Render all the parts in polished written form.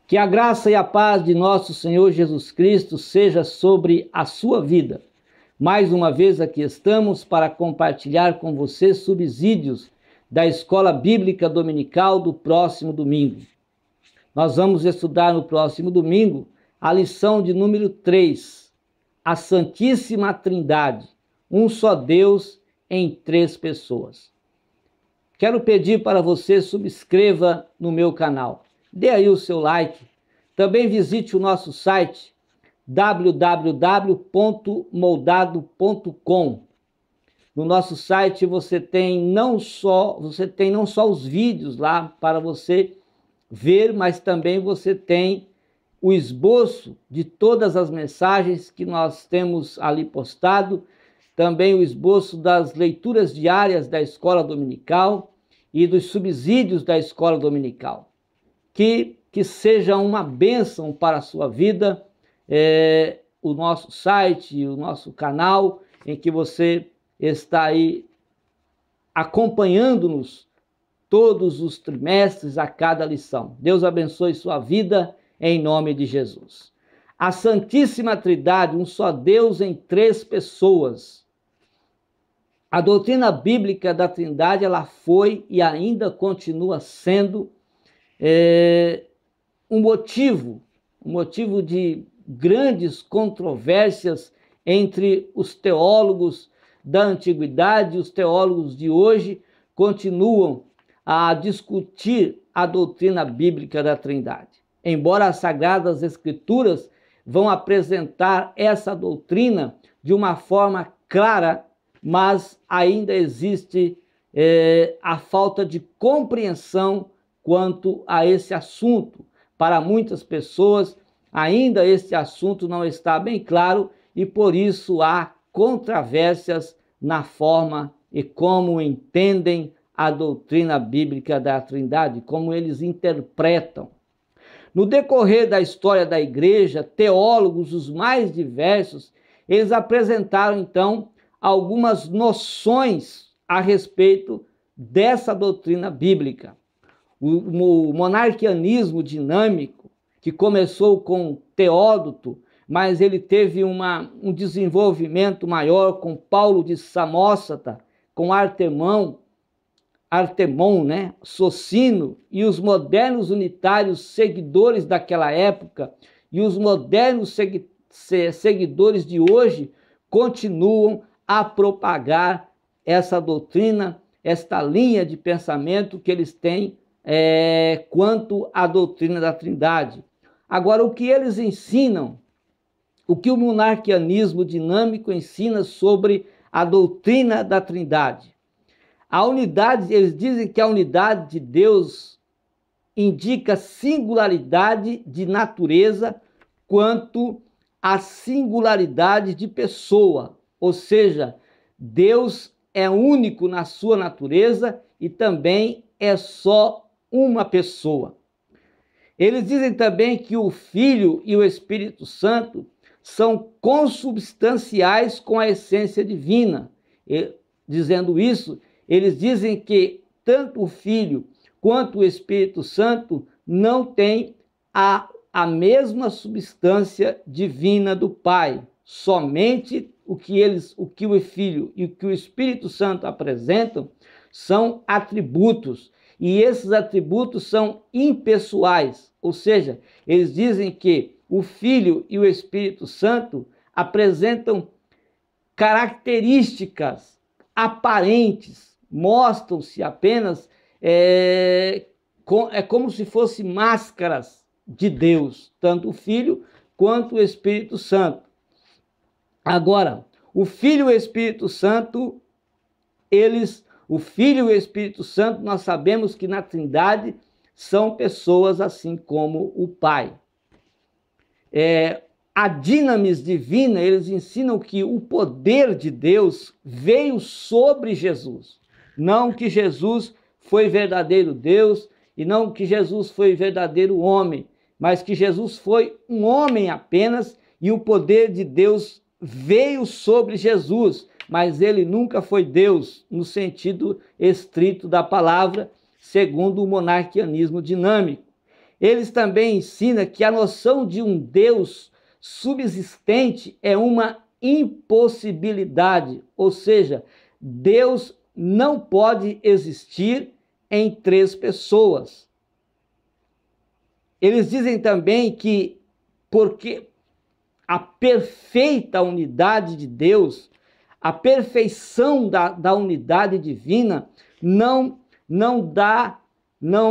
Que a graça e a paz de nosso Senhor Jesus Cristo seja sobre a sua vida. Mais uma vez aqui estamos para compartilhar com você subsídios da Escola Bíblica Dominical do próximo domingo. Nós vamos estudar no próximo domingo a lição de número 3, a Santíssima Trindade, um só Deus em 3 pessoas. Quero pedir para você subscreva no meu canal. Dê aí o seu like. Também visite o nosso site www.moldado.com. No nosso site você tem não só os vídeos lá para você ver, mas também você tem o esboço de todas as mensagens que nós temos ali postado, também o esboço das leituras diárias da Escola Dominical e dos subsídios da Escola Dominical. Que seja uma bênção para a sua vida, o nosso site, o nosso canal, em que você está aí acompanhando-nos todos os trimestres, a cada lição. Deus abençoe sua vida, em nome de Jesus. A Santíssima Trindade, um só Deus em 3 pessoas. A doutrina bíblica da Trindade, ela foi e ainda continua sendo um motivo de grandes controvérsias entre os teólogos da antiguidade e os teólogos de hoje continuam a discutir a doutrina bíblica da Trindade. Embora as Sagradas Escrituras vão apresentar essa doutrina de uma forma clara, mas ainda existe a falta de compreensão quanto a esse assunto. Para muitas pessoas, ainda este assunto não está bem claro e por isso há controvérsias na forma e como entendem a doutrina bíblica da Trindade, como eles interpretam. No decorrer da história da igreja, teólogos os mais diversos, eles apresentaram então algumas noções a respeito dessa doutrina bíblica. O monarquianismo dinâmico, que começou com Teódoto, mas ele teve um desenvolvimento maior com Paulo de Samósata, com Artemon, Socino e os modernos unitários seguidores daquela época e os modernos seguidores de hoje continuam a propagar essa doutrina, esta linha de pensamento que eles têm quanto à doutrina da Trindade. Agora, o que eles ensinam, o que o monarquianismo dinâmico ensina sobre a doutrina da Trindade? A unidade, eles dizem que a unidade de Deus indica singularidade de natureza quanto a singularidade de pessoa, ou seja, Deus é único na sua natureza e também é só uma pessoa. Eles dizem também que o Filho e o Espírito Santo são consubstanciais com a essência divina. Dizendo isso, eles dizem que tanto o Filho quanto o Espírito Santo não têm a mesma substância divina do Pai. Somente o que o Filho e o que o Espírito Santo apresentam são atributos. E esses atributos são impessoais, ou seja, eles dizem que o Filho e o Espírito Santo apresentam características aparentes, mostram-se apenas, como se fossem máscaras de Deus, tanto o Filho quanto o Espírito Santo. Agora, o Filho e o Espírito Santo, nós sabemos que na Trindade são pessoas assim como o Pai. A dinamis divina, eles ensinam que o poder de Deus veio sobre Jesus. Não que Jesus foi verdadeiro Deus e não que Jesus foi verdadeiro homem, mas que Jesus foi um homem apenas e o poder de Deus veio sobre Jesus, mas ele nunca foi Deus no sentido estrito da palavra, segundo o monarquianismo dinâmico. eles também ensinam que a noção de um Deus subsistente é uma impossibilidade, ou seja, Deus não pode existir em três pessoas. Eles dizem também que porque a perfeita unidade de Deus, a perfeição da unidade divina não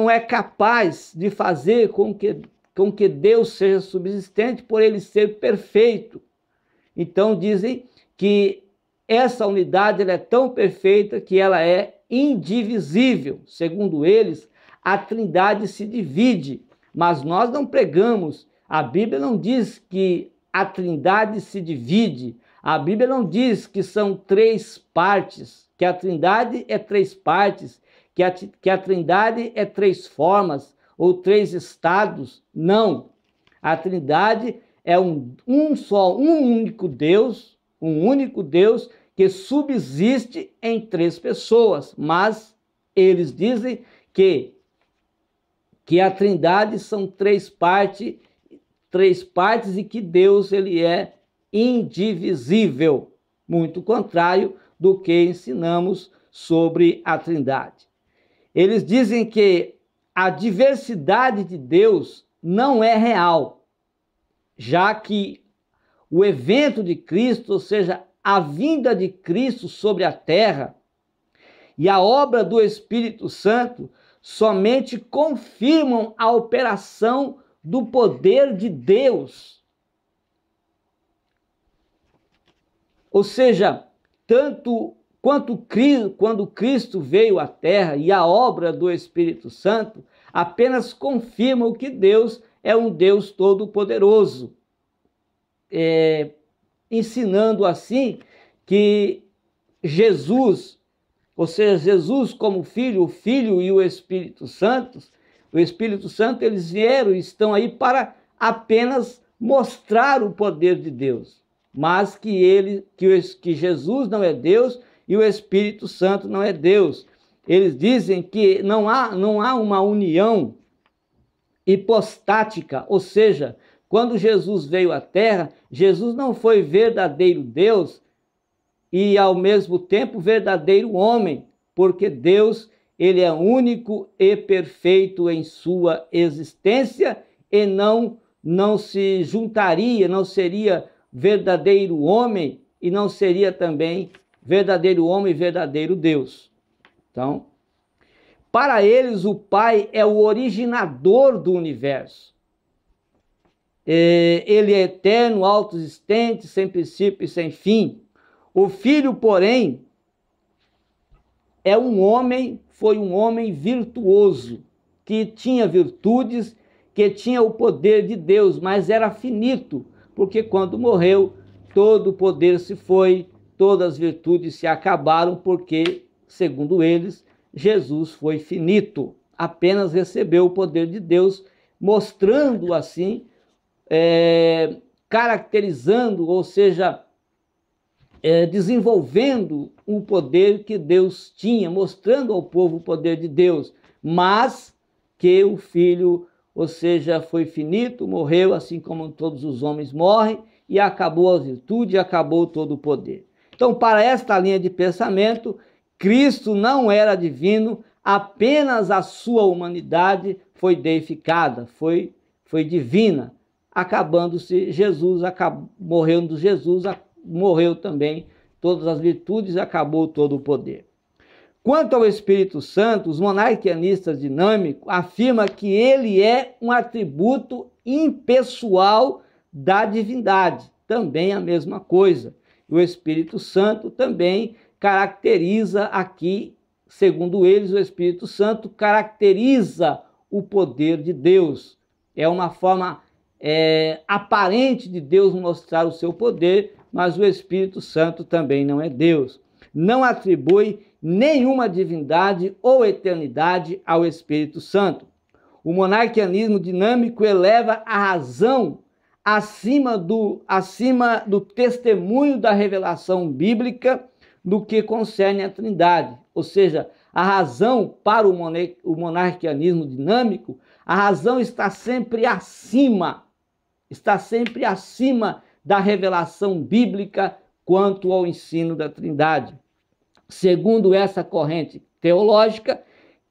é capaz de fazer com que Deus seja subsistente por ele ser perfeito. Então dizem que essa unidade ela é tão perfeita que ela é indivisível. Segundo eles, a Trindade se divide, mas nós não pregamos. A Bíblia não diz que a Trindade se divide. A Bíblia não diz que são três partes, que a Trindade é três partes, que a Trindade é três formas ou três estados. Não. A Trindade é um único Deus que subsiste em três pessoas, mas eles dizem que a Trindade são três partes e que Deus ele é indivisível, muito contrário do que ensinamos sobre a Trindade. Eles dizem que a diversidade de Deus não é real, já que o evento de Cristo, ou seja, a vinda de Cristo sobre a terra e a obra do Espírito Santo somente confirmam a operação do poder de Deus. Ou seja, tanto quando Cristo veio à terra e a obra do Espírito Santo apenas confirmam que Deus é um Deus todo-poderoso, ensinando assim que Jesus, ou seja, Jesus como Filho, o Filho e o Espírito Santo, eles vieram e estão aí para apenas mostrar o poder de Deus, mas que Jesus não é Deus e o Espírito Santo não é Deus. Eles dizem que não há uma união hipostática, ou seja, quando Jesus veio à terra, Jesus não foi verdadeiro Deus e ao mesmo tempo verdadeiro homem, porque Deus ele é único e perfeito em sua existência e não se juntaria, não seria verdadeiro homem e não seria também verdadeiro homem e verdadeiro Deus. Então, para eles o Pai é o originador do universo. Ele é eterno, autoexistente, sem princípio e sem fim. O Filho, porém, foi um homem virtuoso, que tinha virtudes, que tinha o poder de Deus, mas era finito, porque quando morreu, todo o poder se foi, todas as virtudes se acabaram, porque, segundo eles, Jesus foi finito, apenas recebeu o poder de Deus, mostrando assim, caracterizando, ou seja, desenvolvendo o poder que Deus tinha, mostrando ao povo o poder de Deus, mas que o Filho, ou seja, foi finito, morreu assim como todos os homens morrem, e acabou a virtude, acabou todo o poder. Então, para esta linha de pensamento, Cristo não era divino, apenas a sua humanidade foi deificada, foi divina, acabando-se Jesus, morrendo Jesus, morreu também todas as virtudes, acabou todo o poder. Quanto ao Espírito Santo, os monarquianistas dinâmicos afirmam que ele é um atributo impessoal da divindade, também a mesma coisa. O Espírito Santo também caracteriza aqui, segundo eles, o Espírito Santo caracteriza o poder de Deus. É uma forma aparente de Deus mostrar o seu poder, mas o Espírito Santo também não é Deus. Não atribui nenhuma divindade ou eternidade ao Espírito Santo. O monarquianismo dinâmico eleva a razão acima do testemunho da revelação bíblica no que concerne a Trindade. Ou seja, a razão para o monarquianismo dinâmico, A razão está sempre acima da revelação bíblica quanto ao ensino da Trindade. Segundo essa corrente teológica,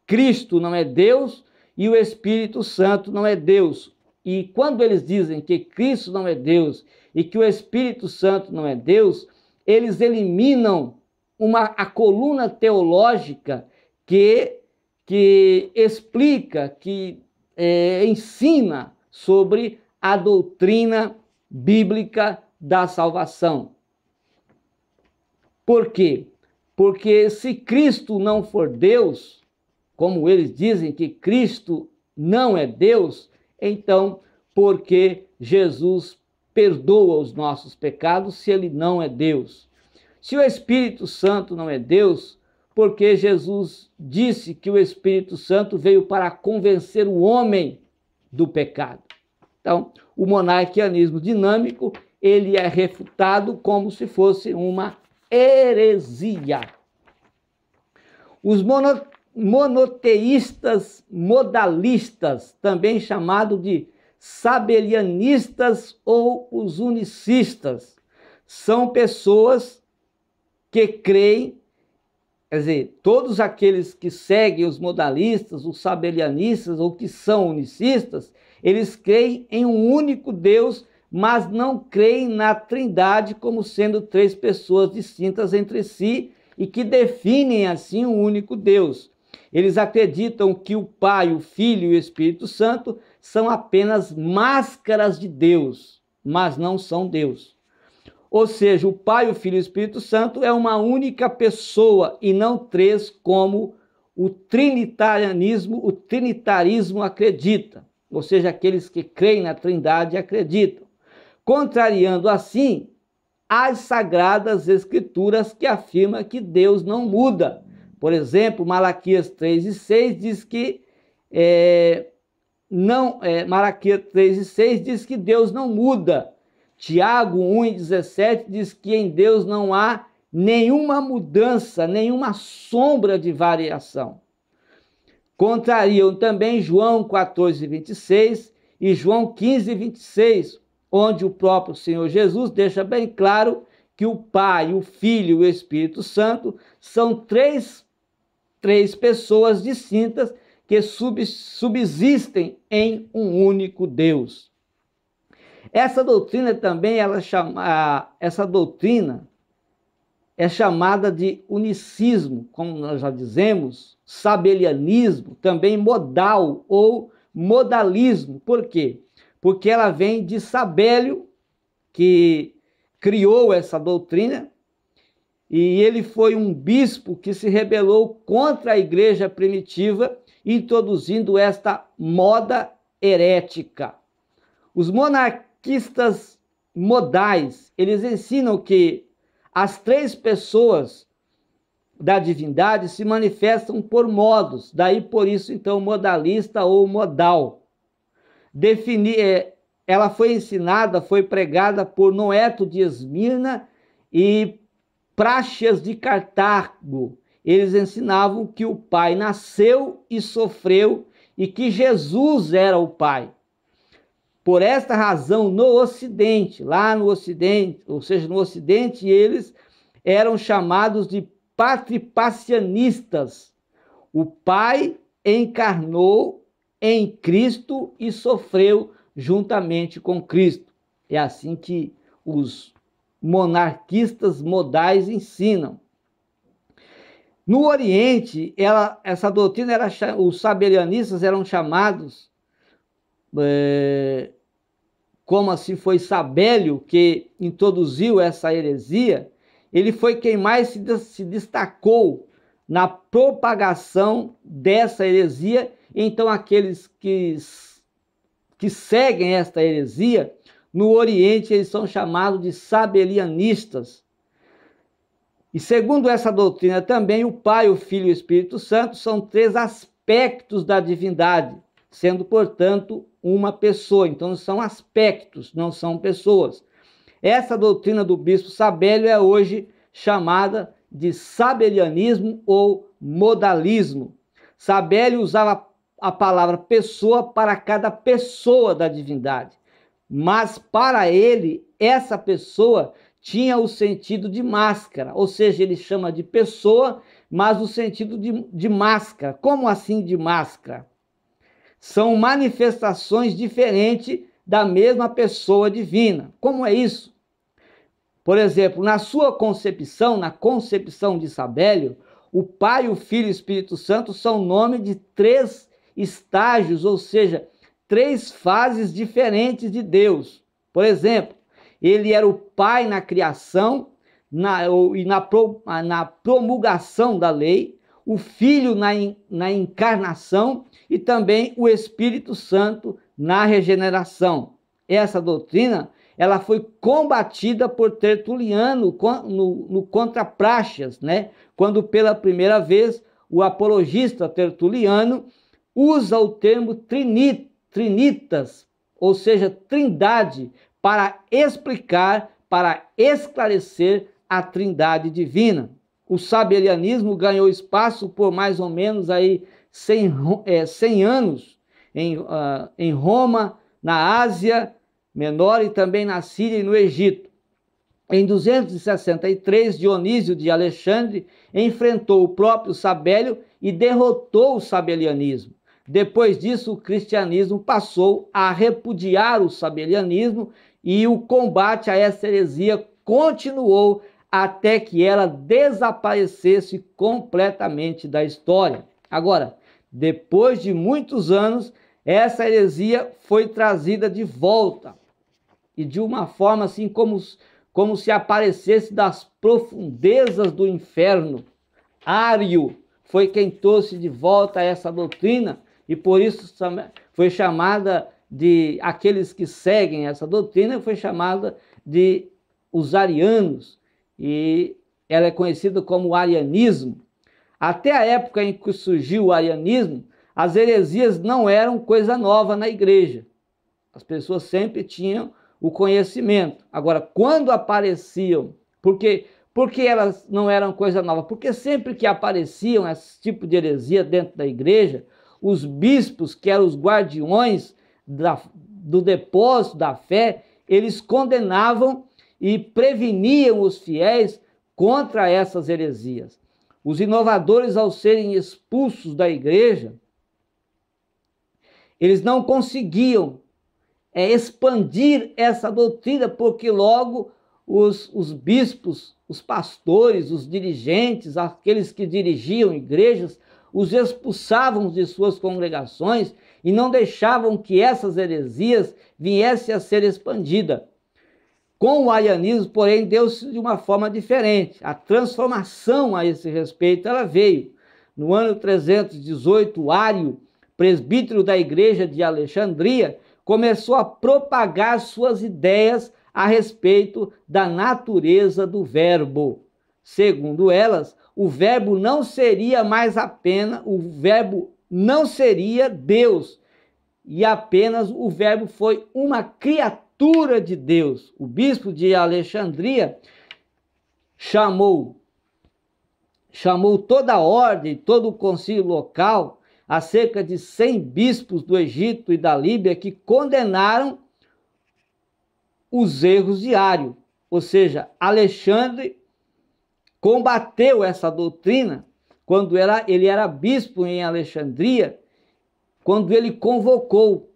Cristo não é Deus e o Espírito Santo não é Deus. E quando eles dizem que Cristo não é Deus e que o Espírito Santo não é Deus, eles eliminam a coluna teológica que explica, que ensina sobre a doutrina bíblica da salvação. Por quê? Porque se Cristo não for Deus, como eles dizem que Cristo não é Deus, então por que Jesus perdoa os nossos pecados se ele não é Deus? Se o Espírito Santo não é Deus, porque Jesus disse que o Espírito Santo veio para convencer o homem do pecado. Então, o monarquianismo dinâmico, ele é refutado como se fosse uma heresia. Os monoteístas modalistas, também chamado de sabelianistas ou os unicistas, são pessoas que creem, quer dizer, todos aqueles que seguem os modalistas, os sabelianistas ou que são unicistas, eles creem em um único Deus, mas não creem na Trindade como sendo três pessoas distintas entre si e que definem assim um único Deus. Eles acreditam que o Pai, o Filho e o Espírito Santo são apenas máscaras de Deus, mas não são Deus. Ou seja, o Pai, o Filho e o Espírito Santo é uma única pessoa e não três, como o trinitarismo acredita. Ou seja, aqueles que creem na Trindade acreditam. Contrariando assim as Sagradas Escrituras que afirmam que Deus não muda. Por exemplo, Malaquias 3:6 diz que Malaquias 3:6 diz que Deus não muda. Tiago 1:17 diz que em Deus não há nenhuma mudança, nenhuma sombra de variação. Contrariam também João 14:26 e João 15:26, onde o próprio Senhor Jesus deixa bem claro que o Pai, o Filho e o Espírito Santo são três pessoas distintas que subsistem em um único Deus. Essa doutrina também, essa doutrina é chamada de unicismo, como nós já dizemos, sabelianismo, também modal ou modalismo. Por quê? Porque ela vem de Sabélio, que criou essa doutrina, e ele foi um bispo que se rebelou contra a igreja primitiva, introduzindo esta moda herética. Os monarquistas modais, eles ensinam que as três pessoas da divindade se manifestam por modos, daí por isso então modalista ou modal. Ela foi ensinada, foi pregada por Noeto de Esmirna e Práxias de Cartago. Eles ensinavam que o Pai nasceu e sofreu e que Jesus era o Pai. Por esta razão, no Ocidente, lá no Ocidente, ou seja, no Ocidente, eles eram chamados de patripacianistas. O Pai encarnou em Cristo e sofreu juntamente com Cristo. É assim que os monarquistas modais ensinam. No Oriente, essa doutrina, os sabelianistas eram chamados, como assim foi Sabélio que introduziu essa heresia, ele foi quem mais se destacou na propagação dessa heresia. Então, aqueles que seguem esta heresia, no Oriente, eles são chamados de sabelianistas. E segundo essa doutrina também, o Pai, o Filho e o Espírito Santo são três aspectos da divindade, sendo, portanto, uma pessoa. Então, são aspectos, não são pessoas. Essa doutrina do bispo Sabélio é hoje chamada de sabelianismo ou modalismo. Sabélio usava a palavra pessoa para cada pessoa da divindade. Mas para ele, essa pessoa tinha o sentido de máscara, ou seja, ele chama de pessoa, mas o sentido de máscara. Como assim de máscara? São manifestações diferentes da mesma pessoa divina. Como é isso? Por exemplo, na sua concepção, na concepção de Sabélio, o Pai, o Filho e o Espírito Santo são nome de 3 estágios, ou seja, 3 fases diferentes de Deus. Por exemplo, ele era o Pai na criação e na promulgação da lei, o Filho na encarnação e também o Espírito Santo na regeneração. Essa doutrina ela foi combatida por Tertuliano no Contra Praxeas, né? Quando pela primeira vez o apologista Tertuliano usa o termo trinitas, ou seja, trindade, para explicar, para esclarecer a trindade divina. O sabelianismo ganhou espaço por mais ou menos aí 100 anos em Roma, na Ásia Menor e também na Síria e no Egito. Em 263, Dionísio de Alexandre enfrentou o próprio Sabélio e derrotou o sabelianismo. Depois disso, o cristianismo passou a repudiar o sabelianismo e o combate a essa heresia continuou até que ela desaparecesse completamente da história. Agora, depois de muitos anos, essa heresia foi trazida de volta e de uma forma assim como se aparecesse das profundezas do inferno. Ário foi quem trouxe de volta essa doutrina e por isso foi chamada de, aqueles que seguem essa doutrina, foi chamada de os arianos e ela é conhecida como arianismo. Até a época em que surgiu o arianismo, as heresias não eram coisa nova na igreja. As pessoas sempre tinham o conhecimento. Agora, quando apareciam, porque elas não eram coisa nova? Porque sempre que apareciam esse tipo de heresia dentro da igreja, os bispos, que eram os guardiões do depósito da fé, eles condenavam e preveniam os fiéis contra essas heresias. Os inovadores, ao serem expulsos da igreja, eles não conseguiam expandir essa doutrina, porque logo os bispos, os pastores, os dirigentes, aqueles que dirigiam igrejas, os expulsavam de suas congregações e não deixavam que essas heresias viessem a ser expandidas. Com o arianismo, porém, deu-se de uma forma diferente. A transformação a esse respeito, ela veio. No ano 318, Ário, presbítero da igreja de Alexandria, começou a propagar suas ideias a respeito da natureza do verbo. Segundo elas, o verbo não seria mais apenas, o verbo não seria Deus, e apenas o verbo foi uma criatura de Deus. O bispo de Alexandria chamou toda a ordem, todo o concílio local, a cerca de 100 bispos do Egito e da Líbia, que condenaram os erros de Ário. Ou seja, Alexandre combateu essa doutrina quando ele era bispo em Alexandria, quando ele convocou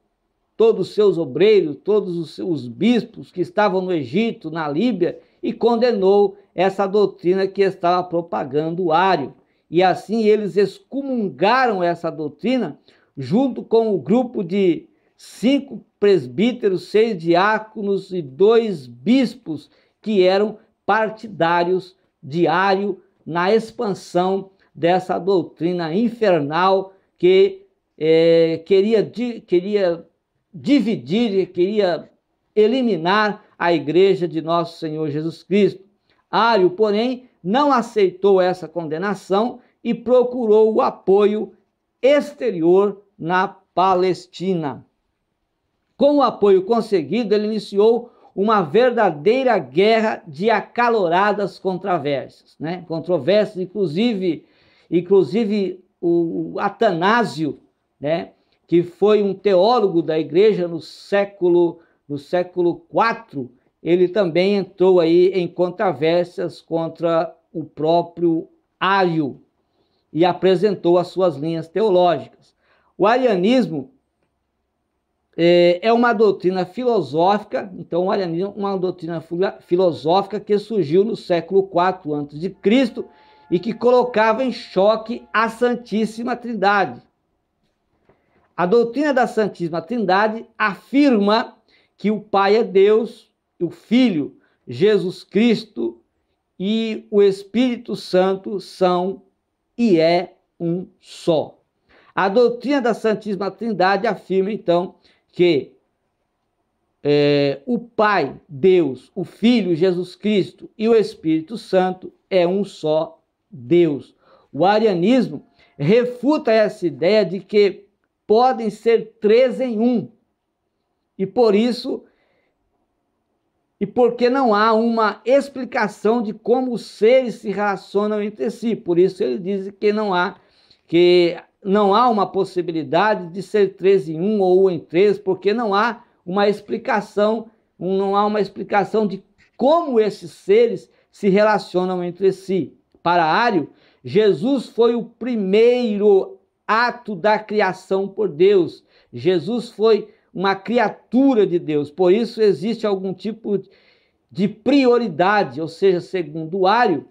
todos os seus obreiros, todos os bispos que estavam no Egito, na Líbia, e condenou essa doutrina que estava propagando Ário. E assim eles excomungaram essa doutrina, junto com o grupo de 5 presbíteros, 6 diáconos e 2 bispos, que eram partidários de Ário na expansão dessa doutrina infernal que queria dividir, queria eliminar a igreja de nosso Senhor Jesus Cristo. Ário, porém, não aceitou essa condenação e procurou o apoio exterior na Palestina. Com o apoio conseguido, ele iniciou uma verdadeira guerra de acaloradas controvérsias, né? Controvérsias, inclusive o Atanásio, né? que foi um teólogo da igreja no século IV, ele também entrou aí em controvérsias contra o próprio Ário e apresentou as suas linhas teológicas. O arianismo é uma doutrina filosófica, então o arianismo é uma doutrina filosófica que surgiu no século IV a.C. e que colocava em choque a Santíssima Trindade. A doutrina da Santíssima Trindade afirma que o Pai é Deus, o Filho, Jesus Cristo e o Espírito Santo são e é um só. A doutrina da Santíssima Trindade afirma, então, que o Pai, Deus, o Filho, Jesus Cristo e o Espírito Santo é um só Deus. O arianismo refuta essa ideia de que podem ser três em um. E por isso, e porque não há uma explicação de como os seres se relacionam entre si. Por isso ele diz que não há uma possibilidade de ser três em um ou um em três, porque não há uma explicação de como esses seres se relacionam entre si. Para Ário, Jesus foi o primeiro ato da criação por Deus. Jesus foi uma criatura de Deus, por isso existe algum tipo de prioridade, ou seja, segundo Ário,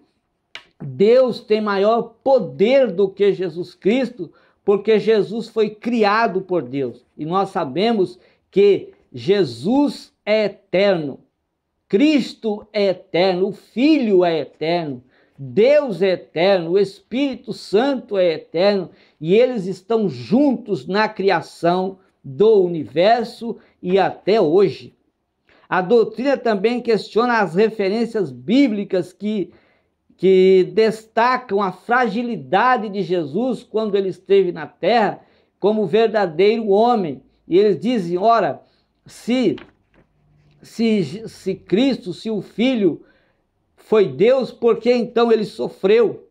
Deus tem maior poder do que Jesus Cristo, porque Jesus foi criado por Deus. E nós sabemos que Jesus é eterno, Cristo é eterno, o Filho é eterno, Deus é eterno, o Espírito Santo é eterno, e eles estão juntos na criação do universo e até hoje. A doutrina também questiona as referências bíblicas que destacam a fragilidade de Jesus quando ele esteve na terra como verdadeiro homem. E eles dizem, ora, se Cristo, se o Filho foi Deus, por que então ele sofreu?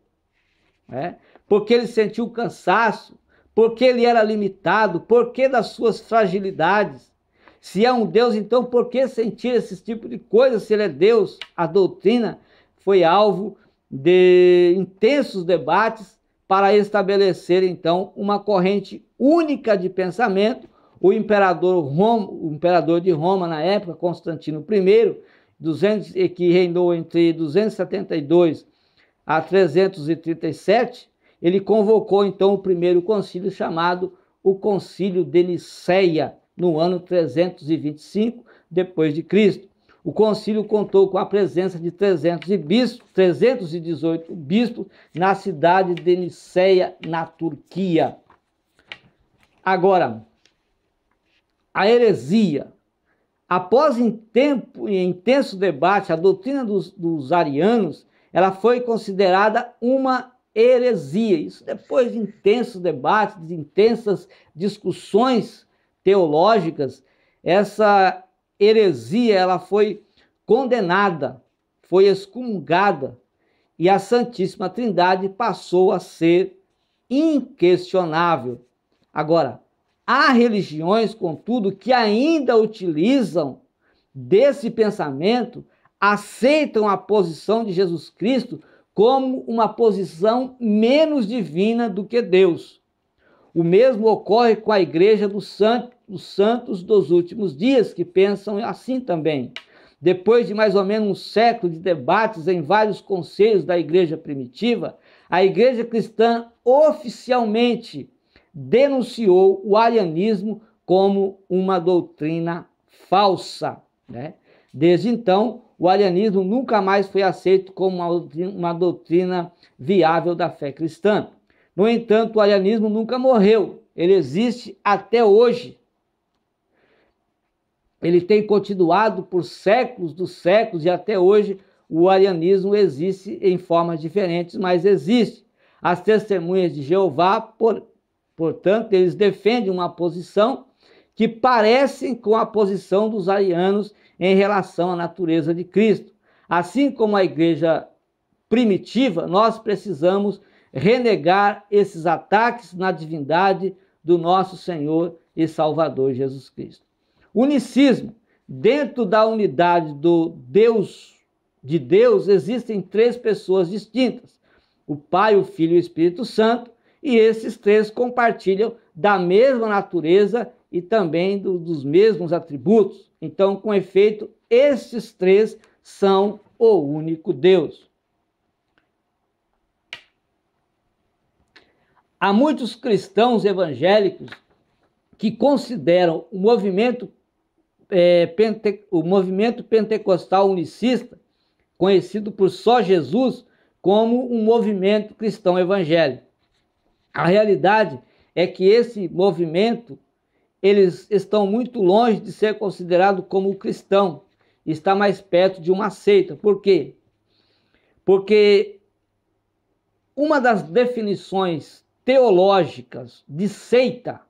Porque ele sentiu cansaço, porque ele era limitado, por que das suas fragilidades? Se é um Deus, então por que sentir esse tipo de coisa se ele é Deus? A doutrina foi alvo de intensos debates para estabelecer então uma corrente única de pensamento. O imperador de Roma na época, Constantino I, que reinou entre 272 a 337, ele convocou então o primeiro concílio chamado o Concílio de Nicéia, no ano 325 depois de Cristo. O concílio contou com a presença de 318 bispos na cidade de Nicéia, na Turquia. Agora, a heresia. Após intenso debate, a doutrina dos arianos ela foi considerada uma heresia. Isso depois de intensos debates, de intensas discussões teológicas, essa heresia ela foi condenada, foi excomungada, e a Santíssima Trindade passou a ser inquestionável. Agora, há religiões, contudo, que ainda utilizam desse pensamento, aceitam a posição de Jesus Cristo como uma posição menos divina do que Deus. O mesmo ocorre com a Igreja dos Santos dos Últimos Dias, que pensam assim também. Depois de mais ou menos um século de debates em vários conselhos da Igreja primitiva, a Igreja cristã oficialmente denunciou o arianismo como uma doutrina falsa. Desde então, o arianismo nunca mais foi aceito como uma doutrina viável da fé cristã. No entanto, o arianismo nunca morreu, ele existe até hoje. Ele tem continuado por séculos dos séculos e até hoje o arianismo existe em formas diferentes, mas existe. As testemunhas de Jeová, portanto, eles defendem uma posição que parece com a posição dos arianos em relação à natureza de Cristo. Assim como a igreja primitiva, nós precisamos renegar esses ataques na divindade do nosso Senhor e Salvador Jesus Cristo. Unicismo. Dentro da unidade de Deus, existem três pessoas distintas: o Pai, o Filho e o Espírito Santo, e esses três compartilham da mesma natureza e também dos mesmos atributos. Então, com efeito, esses três são o único Deus. Há muitos cristãos evangélicos que consideram o movimento pentecostal unicista, conhecido por só Jesus, como um movimento cristão evangélico. A realidade é que esse movimento, eles estão muito longe de ser considerado como cristão, está mais perto de uma seita. Por quê? Porque uma das definições teológicas de seita,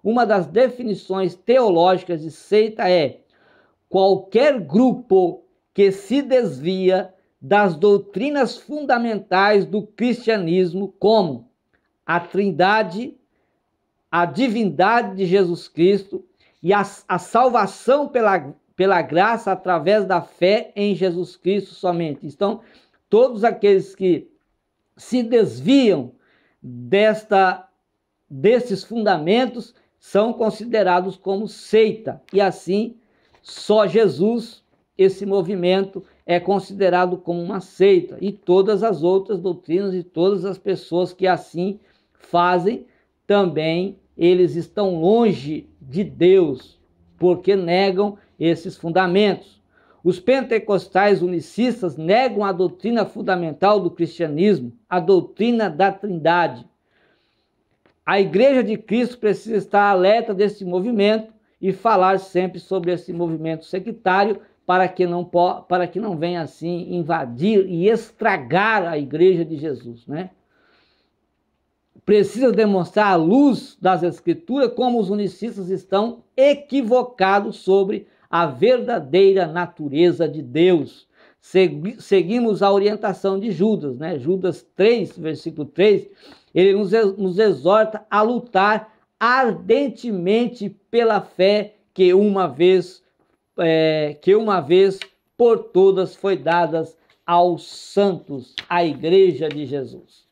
uma das definições teológicas de seita é qualquer grupo que se desvia das doutrinas fundamentais do cristianismo, como a Trindade, a divindade de Jesus Cristo e a salvação pela graça através da fé em Jesus Cristo somente. Então, todos aqueles que se desviam desses fundamentos são considerados como seita, e assim, só Jesus, esse movimento, é considerado como uma seita, e todas as outras doutrinas e todas as pessoas que assim fazem, também eles estão longe de Deus, porque negam esses fundamentos. Os pentecostais unicistas negam a doutrina fundamental do cristianismo, a doutrina da Trindade. A Igreja de Cristo precisa estar alerta desse movimento e falar sempre sobre esse movimento sectário para que não venha assim invadir e estragar a Igreja de Jesus, né? Precisa demonstrar à luz das Escrituras como os unicistas estão equivocados sobre a verdadeira natureza de Deus. Seguimos a orientação de Judas, né? Judas 3, versículo 3, ele nos exorta a lutar ardentemente pela fé que uma vez por todas foi dada aos santos, à Igreja de Jesus.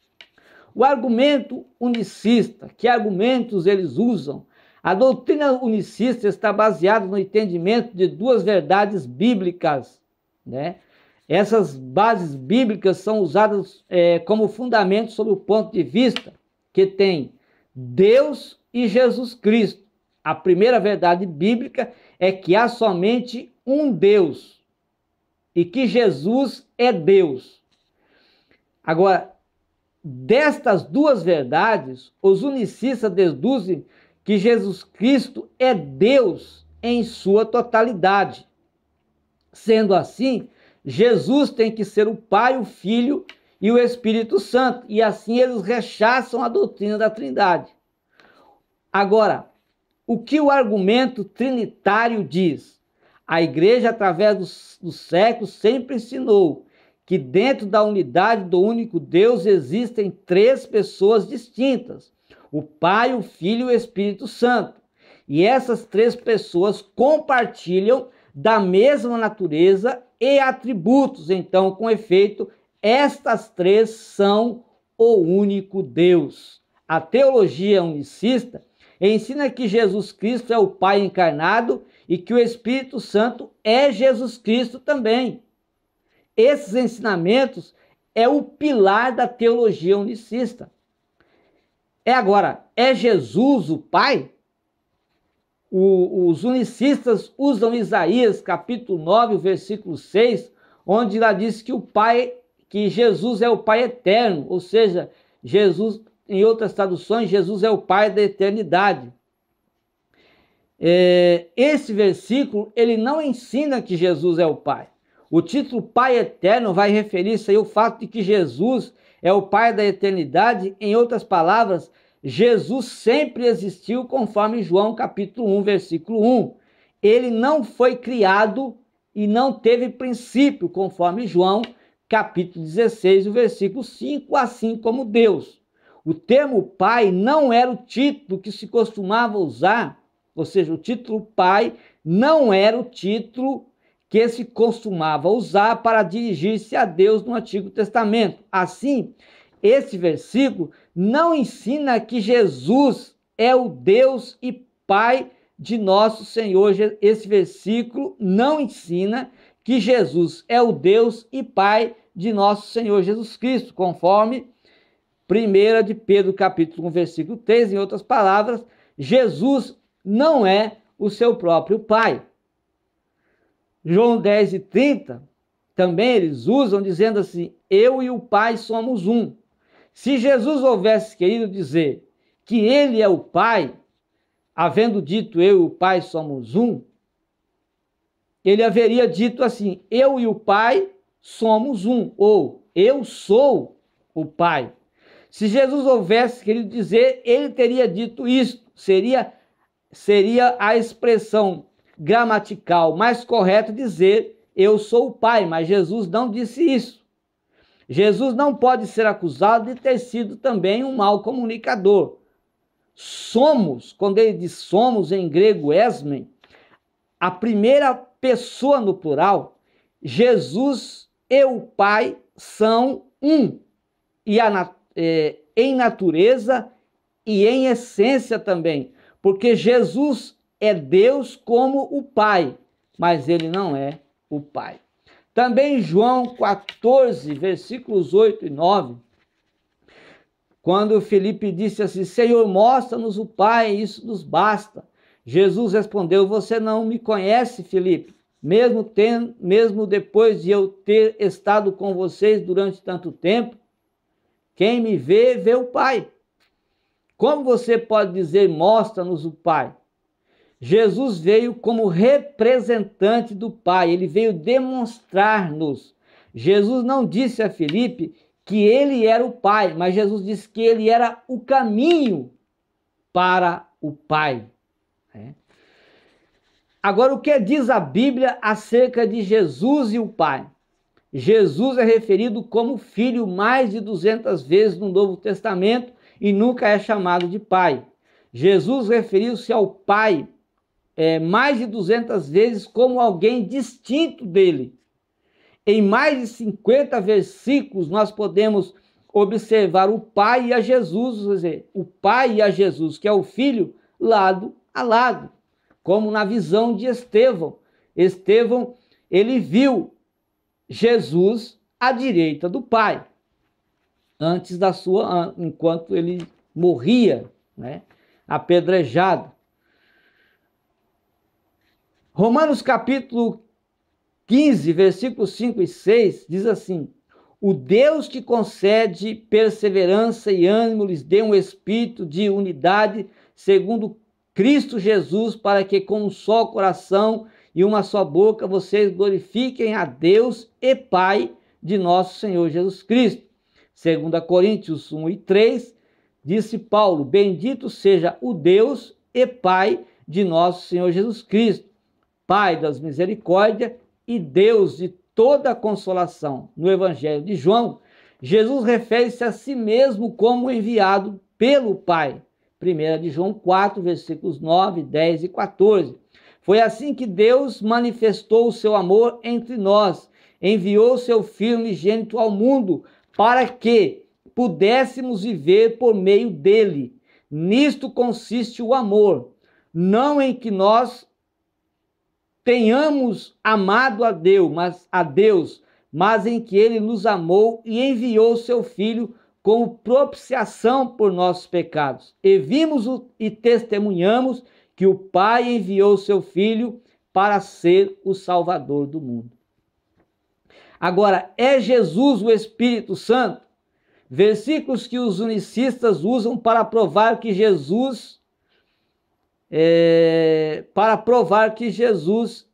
O argumento unicista, que argumentos eles usam? A doutrina unicista está baseada no entendimento de duas verdades bíblicas, né? Essas bases bíblicas são usadas como fundamento sob o ponto de vista que tem Deus e Jesus Cristo. A primeira verdade bíblica é que há somente um Deus e que Jesus é Deus. Agora, destas duas verdades, os unicistas deduzem que Jesus Cristo é Deus em sua totalidade. Sendo assim, Jesus tem que ser o Pai, o Filho e o Espírito Santo, e assim eles rechaçam a doutrina da Trindade. Agora, o que o argumento trinitário diz? A Igreja, através dos séculos, sempre ensinou que dentro da unidade do único Deus existem três pessoas distintas: o Pai, o Filho e o Espírito Santo. E essas três pessoas compartilham da mesma natureza e atributos. Então, com efeito, estas três são o único Deus. A teologia unicista ensina que Jesus Cristo é o Pai encarnado e que o Espírito Santo é Jesus Cristo também. Esses ensinamentos é o pilar da teologia unicista. É Jesus o Pai? Os unicistas usam Isaías capítulo 9, versículo 6, onde lá diz que Jesus é o Pai eterno, ou seja, Jesus, em outras traduções, Jesus é o Pai da eternidade. Esse versículo, ele não ensina que Jesus é o Pai. O título Pai Eterno vai referir-se ao fato de que Jesus é o Pai da eternidade. Em outras palavras, Jesus sempre existiu, conforme João capítulo 1, versículo 1. Ele não foi criado e não teve princípio, conforme João capítulo 16, o versículo 5, assim como Deus. O termo pai não era o título que se costumava usar, ou seja, o título pai não era o título que se costumava usar para dirigir-se a Deus no Antigo Testamento. Assim, esse versículo não ensina que Jesus é o Deus e Pai de nosso Senhor. Esse versículo não ensina que Jesus é o Deus e Pai de nosso Senhor Jesus Cristo, conforme 1 de Pedro, capítulo 1, versículo 3, em outras palavras, Jesus não é o seu próprio Pai. João 10:30, também eles usam dizendo assim, eu e o Pai somos um. Se Jesus houvesse querido dizer que ele é o Pai, havendo dito eu e o Pai somos um, ele haveria dito assim, eu e o Pai somos um, ou eu sou o Pai. Se Jesus houvesse querido dizer, ele teria dito isso, seria a expressão gramatical mais correta dizer, eu sou o Pai, mas Jesus não disse isso. Jesus não pode ser acusado de ter sido também um mau comunicador. Somos, quando ele diz somos em grego esmen, a primeira pessoa no plural, Jesus e o Pai são um. E em natureza e em essência também. Porque Jesus é Deus como o Pai, mas ele não é o Pai. Também João 14, versículos 8 e 9, quando Filipe disse assim, Senhor, mostra-nos o Pai, isso nos basta. Jesus respondeu, você não me conhece, Filipe, mesmo depois de eu ter estado com vocês durante tanto tempo, quem me vê, vê o Pai. Como você pode dizer, mostra-nos o Pai? Jesus veio como representante do Pai, ele veio demonstrar-nos. Jesus não disse a Filipe que ele era o Pai, mas Jesus disse que ele era o caminho para o Pai. Agora, o que diz a Bíblia acerca de Jesus e o Pai? Jesus é referido como filho mais de 200 vezes no Novo Testamento e nunca é chamado de Pai. Jesus referiu-se ao Pai mais de 200 vezes como alguém distinto dele. Em mais de 50 versículos nós podemos observar o Pai e a Jesus, quer dizer, o Pai e a Jesus, que é o Filho, lado a lado, como na visão de Estevão. Estevão, ele viu Jesus à direita do Pai, enquanto ele morria, apedrejado. Romanos capítulo 15, versículos 5 e 6, diz assim, o Deus que concede perseverança e ânimo lhes dê um espírito de unidade segundo Cristo Jesus, para que com um só coração e uma só boca vocês glorifiquem a Deus e Pai de nosso Senhor Jesus Cristo. 2 Coríntios 1 e 3, disse Paulo, bendito seja o Deus e Pai de nosso Senhor Jesus Cristo, Pai das misericórdias e Deus de toda a consolação. No Evangelho de João, Jesus refere-se a si mesmo como enviado pelo Pai. 1 de João 4, versículos 9, 10 e 14. Foi assim que Deus manifestou o seu amor entre nós, enviou seu Filho unigênito ao mundo para que pudéssemos viver por meio dele. Nisto consiste o amor, não em que nós tenhamos amado a Deus, mas em que ele nos amou e enviou seu Filho como propiciação por nossos pecados. E vimos e testemunhamos que o Pai enviou seu Filho para ser o Salvador do mundo. Agora, é Jesus o Espírito Santo? Versículos que os unicistas usam para provar que Jesus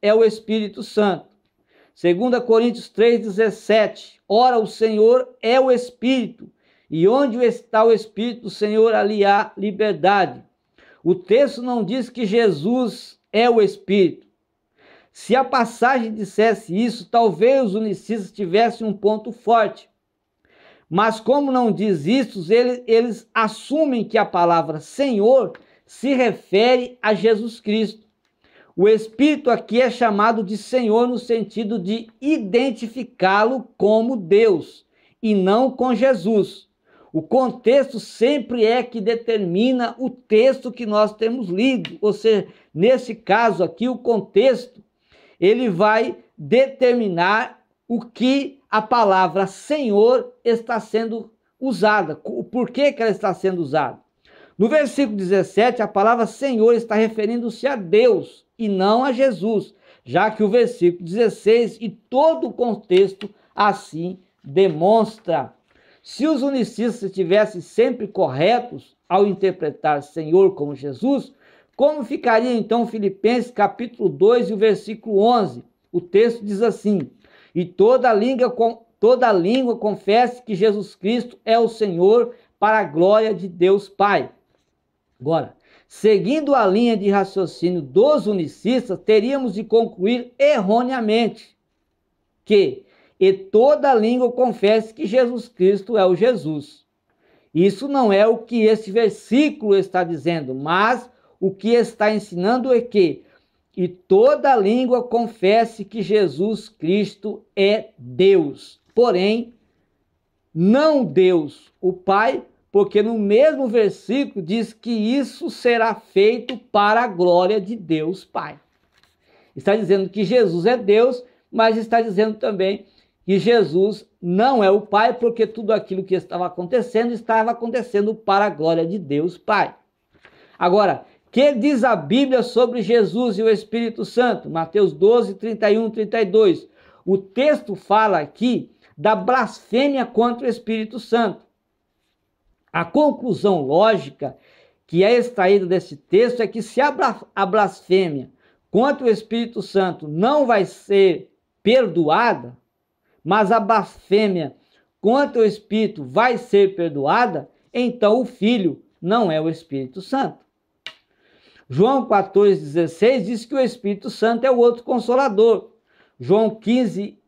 é o Espírito Santo. 2 Coríntios 3,17. Ora, o Senhor é o Espírito, e onde está o Espírito do Senhor, ali há liberdade. O texto não diz que Jesus é o Espírito. Se a passagem dissesse isso, talvez os unicistas tivessem um ponto forte. Mas como não diz isso, eles assumem que a palavra Senhor se refere a Jesus Cristo. O Espírito aqui é chamado de Senhor no sentido de identificá-lo como Deus e não com Jesus. O contexto sempre é que determina o texto que nós temos lido, ou seja, nesse caso aqui, o contexto, ele vai determinar o que a palavra Senhor está sendo usada, o porquê que ela está sendo usada. No versículo 17, a palavra Senhor está referindo-se a Deus e não a Jesus, já que o versículo 16 e todo o contexto assim demonstra. Se os unicistas estivessem sempre corretos ao interpretar Senhor como Jesus, como ficaria então Filipenses capítulo 2 e o versículo 11? O texto diz assim: e toda língua confesse que Jesus Cristo é o Senhor, para a glória de Deus Pai. Agora, seguindo a linha de raciocínio dos unicistas, teríamos de concluir erroneamente que e toda língua confesse que Jesus Cristo é o Jesus. Isso não é o que esse versículo está dizendo, mas o que está ensinando é que e toda língua confesse que Jesus Cristo é Deus. Porém, não Deus, o Pai, porque no mesmo versículo diz que isso será feito para a glória de Deus Pai. Está dizendo que Jesus é Deus, mas está dizendo também que Jesus não é o Pai, porque tudo aquilo que estava acontecendo para a glória de Deus Pai. Agora, o que diz a Bíblia sobre Jesus e o Espírito Santo? Mateus 12, 31, 32. O texto fala aqui da blasfêmia contra o Espírito Santo. A conclusão lógica que é extraída desse texto é que se a blasfêmia contra o Espírito Santo não vai ser perdoada, mas a blasfêmia contra o Espírito vai ser perdoada, então o Filho não é o Espírito Santo. João 14,16 diz que o Espírito Santo é o outro Consolador. João 15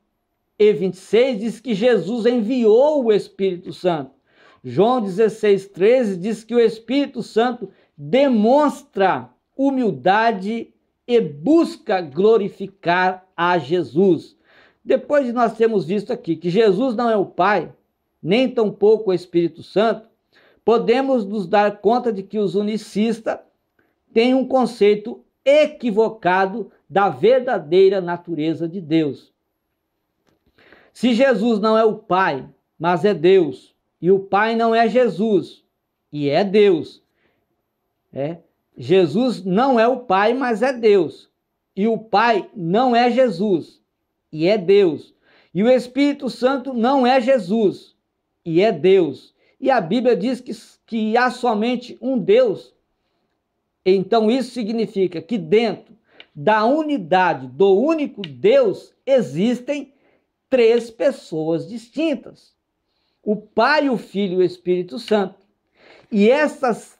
e 26 diz que Jesus enviou o Espírito Santo. João 16,13 diz que o Espírito Santo demonstra humildade e busca glorificar a Jesus. Depois de nós termos visto aqui que Jesus não é o Pai, nem tampouco o Espírito Santo, podemos nos dar conta de que os unicistas têm um conceito equivocado da verdadeira natureza de Deus. Se Jesus não é o Pai, mas é Deus, e o Pai não é Jesus, e é Deus, Jesus não é o Pai, mas é Deus, e o Pai não é Jesus, e é Deus, e o Espírito Santo não é Jesus, e é Deus, e a Bíblia diz que há somente um Deus. Então isso significa que dentro da unidade do único Deus existem três pessoas distintas: o Pai, o Filho e o Espírito Santo. E essas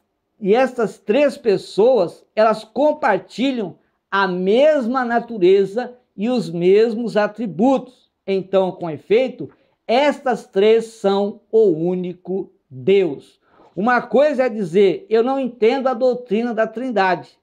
três pessoas, elas compartilham a mesma natureza e os mesmos atributos. Então, com efeito, estas três são o único Deus. Uma coisa é dizer, eu não entendo a doutrina da Trindade.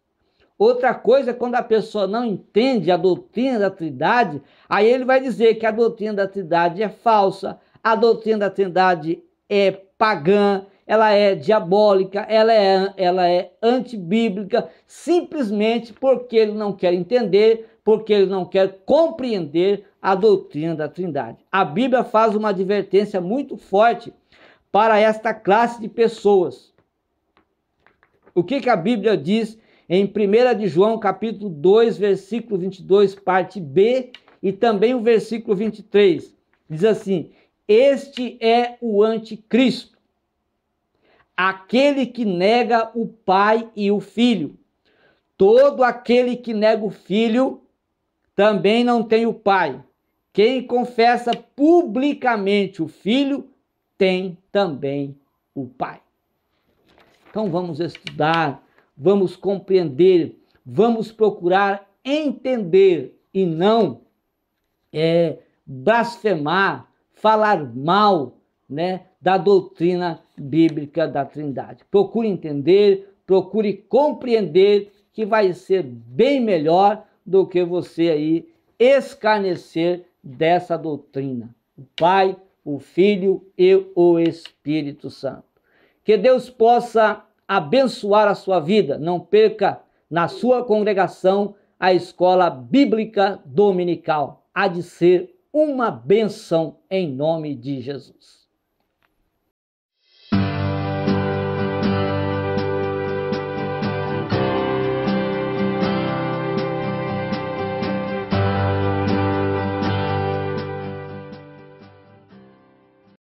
Outra coisa é quando a pessoa não entende a doutrina da Trindade, aí ele vai dizer que a doutrina da Trindade é falsa, a doutrina da Trindade é pagã, ela é diabólica, ela é antibíblica, simplesmente porque ele não quer entender, porque ele não quer compreender a doutrina da Trindade. A Bíblia faz uma advertência muito forte para esta classe de pessoas. O que a Bíblia diz em 1 de João, capítulo 2, versículo 22, parte B, e também o versículo 23. Diz assim: este é o anticristo, aquele que nega o Pai e o Filho. Todo aquele que nega o Filho também não tem o Pai. Quem confessa publicamente o Filho tem também o Pai. Então vamos estudar, vamos compreender, vamos procurar entender e não blasfemar, falar mal né, da doutrina bíblica da Trindade. Procure entender, procure compreender, que vai ser bem melhor do que você aí escarnecer dessa doutrina. O Pai, o Filho e o Espírito Santo. Que Deus possa abençoar a sua vida. Não perca na sua congregação a escola bíblica dominical. Há de ser uma bênção em nome de Jesus.